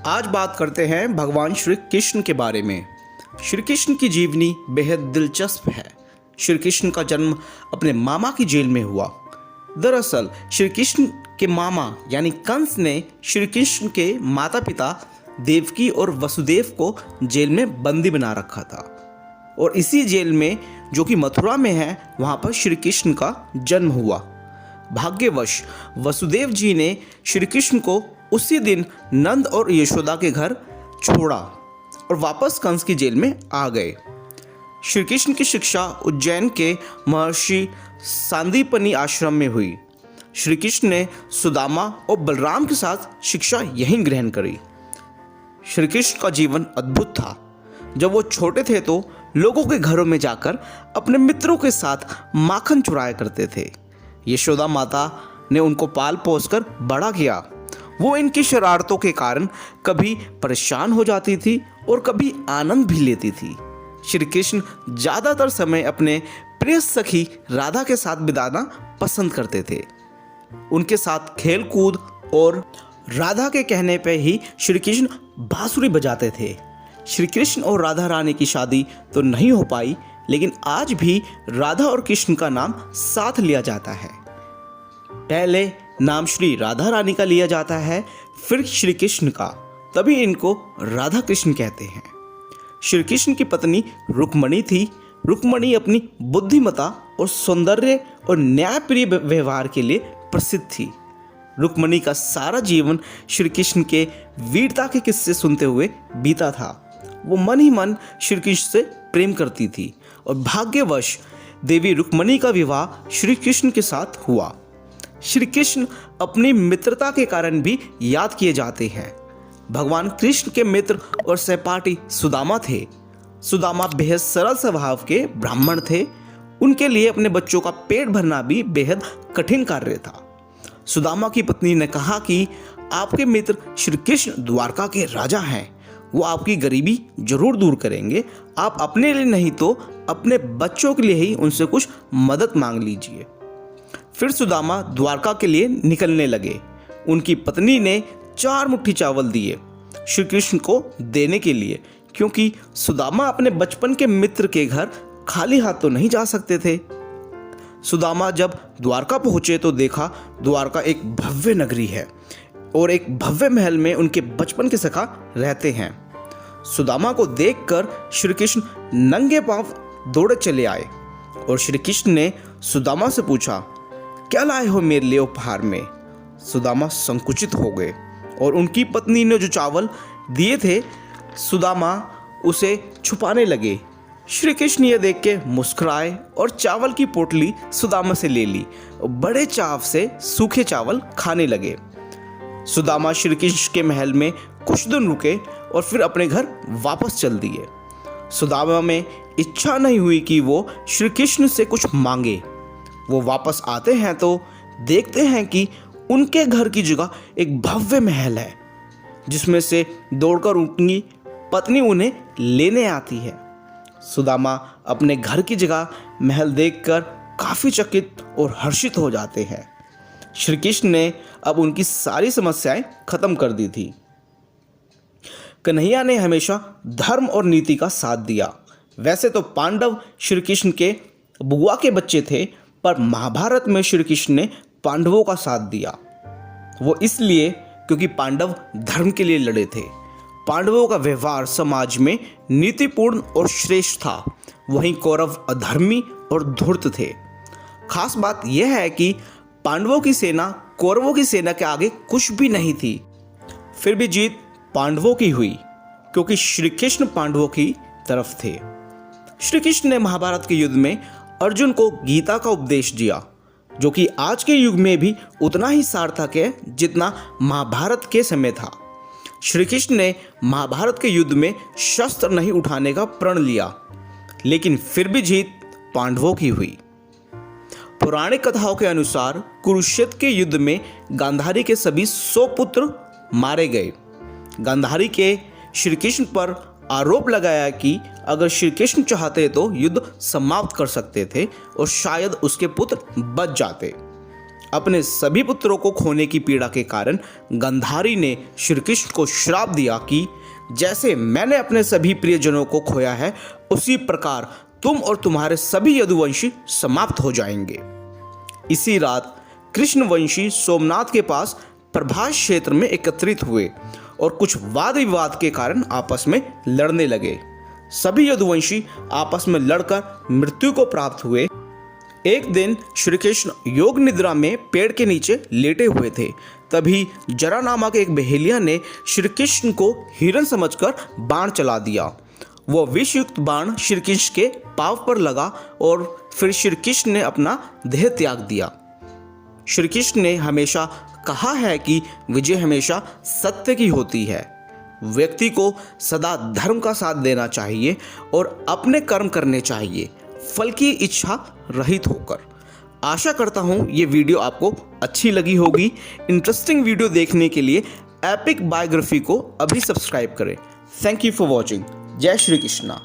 आज बात करते हैं भगवान श्री कृष्ण के बारे में। श्री कृष्ण की जीवनी बेहद दिलचस्प है। श्री कृष्ण का जन्म अपने मामा की जेल में हुआ। दरअसल श्री कृष्ण के मामा यानी कंस ने श्री कृष्ण के माता पिता देवकी और वसुदेव को जेल में बंदी बना रखा था और इसी जेल में, जो कि मथुरा में है, वहाँ पर श्री कृष्ण का जन्म हुआ। भाग्यवश वसुदेव जी ने श्री कृष्ण को उसी दिन नंद और यशोदा के घर छोड़ा और वापस कंस की जेल में आ गए। श्री कृष्ण की शिक्षा उज्जैन के महर्षि सांदीपनि आश्रम में हुई। श्री कृष्ण ने सुदामा और बलराम के साथ शिक्षा यहीं ग्रहण करी। श्री कृष्ण का जीवन अद्भुत था। जब वो छोटे थे तो लोगों के घरों में जाकर अपने मित्रों के साथ माखन चुराया करते थे। यशोदा माता ने उनको पाल पोस कर बड़ा किया। वो इनकी शरारतों के कारण कभी परेशान हो जाती थी और कभी आनंद भी लेती थी। श्री कृष्ण ज़्यादातर समय अपने प्रिय सखी राधा के साथ बिताना पसंद करते थे। उनके साथ खेल कूद और राधा के कहने पे ही श्री कृष्ण बांसुरी बजाते थे। श्री कृष्ण और राधा रानी की शादी तो नहीं हो पाई, लेकिन आज भी राधा और कृष्ण का नाम साथ लिया जाता है। पहले नाम श्री राधा रानी का लिया जाता है, फिर श्री कृष्ण का, तभी इनको राधा कृष्ण कहते हैं। श्री कृष्ण की पत्नी रुक्मणी थी। रुक्मणी अपनी बुद्धिमता और सौंदर्य और न्यायप्रिय व्यवहार के लिए प्रसिद्ध थी। रुक्मणी का सारा जीवन श्री कृष्ण के वीरता के किस्से सुनते हुए बीता था। वो मन ही मन श्री कृष्ण से प्रेम करती थी और भाग्यवश देवी रुक्मणी का विवाह श्री कृष्ण के साथ हुआ। श्री कृष्ण अपनी मित्रता के कारण भी याद किए जाते हैं। भगवान कृष्ण के मित्र और सहपाठी सुदामा थे। सुदामा बेहद सरल स्वभाव के ब्राह्मण थे। उनके लिए अपने बच्चों का पेट भरना भी बेहद कठिन कार्य था। सुदामा की पत्नी ने कहा कि आपके मित्र श्री कृष्ण द्वारका के राजा हैं। वो आपकी गरीबी जरूर दूर करेंगे। आप अपने लिए नहीं तो अपने बच्चों के लिए ही उनसे कुछ मदद मांग लीजिए। फिर सुदामा द्वारका के लिए निकलने लगे। उनकी पत्नी ने 4 मुट्ठी चावल दिए श्री कृष्ण को देने के लिए, क्योंकि सुदामा अपने बचपन के मित्र के घर खाली हाथ तो नहीं जा सकते थे। सुदामा जब द्वारका पहुंचे तो देखा द्वारका एक भव्य नगरी है और एक भव्य महल में उनके बचपन के सखा रहते हैं। सुदामा को देखकर श्री कृष्ण नंगे पांव दौड़े चले आए और श्री कृष्ण ने सुदामा से पूछा, क्या लाए हो मेरे लिए उपहार में? सुदामा संकुचित हो गए और उनकी पत्नी ने जो चावल दिए थे, सुदामा उसे छुपाने लगे। श्री कृष्ण ये देख के मुस्कुराए और चावल की पोटली सुदामा से ले ली और बड़े चाव से सूखे चावल खाने लगे। सुदामा श्री कृष्ण के महल में कुछ दिन रुके और फिर अपने घर वापस चल दिए। सुदामा में इच्छा नहीं हुई कि वो श्री कृष्ण से कुछ मांगे। वो वापस आते हैं तो देखते हैं कि उनके घर की जगह एक भव्य महल है, जिसमें से दौड़कर उनकी पत्नी उन्हें लेने आती है। सुदामा अपने घर की जगह महल देखकर काफ़ी चकित और हर्षित हो जाते हैं। श्री कृष्ण ने अब उनकी सारी समस्याएं खत्म कर दी थी। कन्हैया ने हमेशा धर्म और नीति का साथ दिया। वैसे तो पांडव श्री कृष्ण के बुआ के बच्चे थे, पर महाभारत में श्री कृष्ण ने पांडवों का साथ दिया। वो इसलिए क्योंकि पांडव धर्म के लिए लड़े थे। पांडवों का व्यवहार समाज में नीतिपूर्ण और श्रेष्ठ था, वहीं कौरव अधर्मी और धूर्त थे। खास बात यह है कि पांडवों की सेना कौरवों की सेना के आगे कुछ भी नहीं थी। फिर भी जीत पांडवों की हुई, क्योंकि श्री कृष्ण पांडवों की तरफ थे। श्री कृष्ण ने महाभारत के युद्ध में अर्जुन को गीता का उपदेश दिया, जो कि आज के युग में भी उतना ही सार्थक है जितना महाभारत के समय था। श्री कृष्ण ने महाभारत के युद्ध में शस्त्र नहीं उठाने का प्रण लिया, लेकिन फिर भी जीत पांडवों की हुई। पौराणिक कथाओं के अनुसार कुरुक्षेत्र के युद्ध में गांधारी के सभी 100 पुत्र मारे गए। गांधारी के श्री कृष्ण पर आरोप लगाया कि अगर श्री कृष्ण चाहते तो युद्ध समाप्त कर सकते थे और शायद उसके पुत्र बच जाते। अपने सभी पुत्रों को खोने की पीड़ा के कारण गंधारी ने श्री कृष्ण को श्राप दिया कि जैसे मैंने अपने सभी प्रियजनों को खोया है, उसी प्रकार तुम और तुम्हारे सभी यदुवंशी समाप्त हो जाएंगे। इसी रात कृष्णवंशी सोमनाथ के पास प्रभास क्षेत्र में एकत्रित हुए और कुछ वाद विवाद के कारण आपस में लड़ने लगे। सभी यदुवंशी आपस में लड़कर मृत्यु को प्राप्त हुए। एक दिन श्री कृष्ण योग निद्रा में पेड़ के नीचे लेटे हुए थे। तभी जरा नामक एक बहेलिया ने श्री कृष्ण को हिरण समझकर बाण चला दिया। वह विषयुक्त बाण श्री कृष्ण के पांव पर लगा और फिर श्री कृष्ण ने अपना देह त्याग दिया। श्री कृष्ण ने हमेशा कहा है कि विजय हमेशा सत्य की होती है। व्यक्ति को सदा धर्म का साथ देना चाहिए और अपने कर्म करने चाहिए, फल की इच्छा रहित होकर। आशा करता हूँ ये वीडियो आपको अच्छी लगी होगी। इंटरेस्टिंग वीडियो देखने के लिए एपिक बायोग्राफी को अभी सब्सक्राइब करें। Thank you for watching. जय श्री कृष्णा।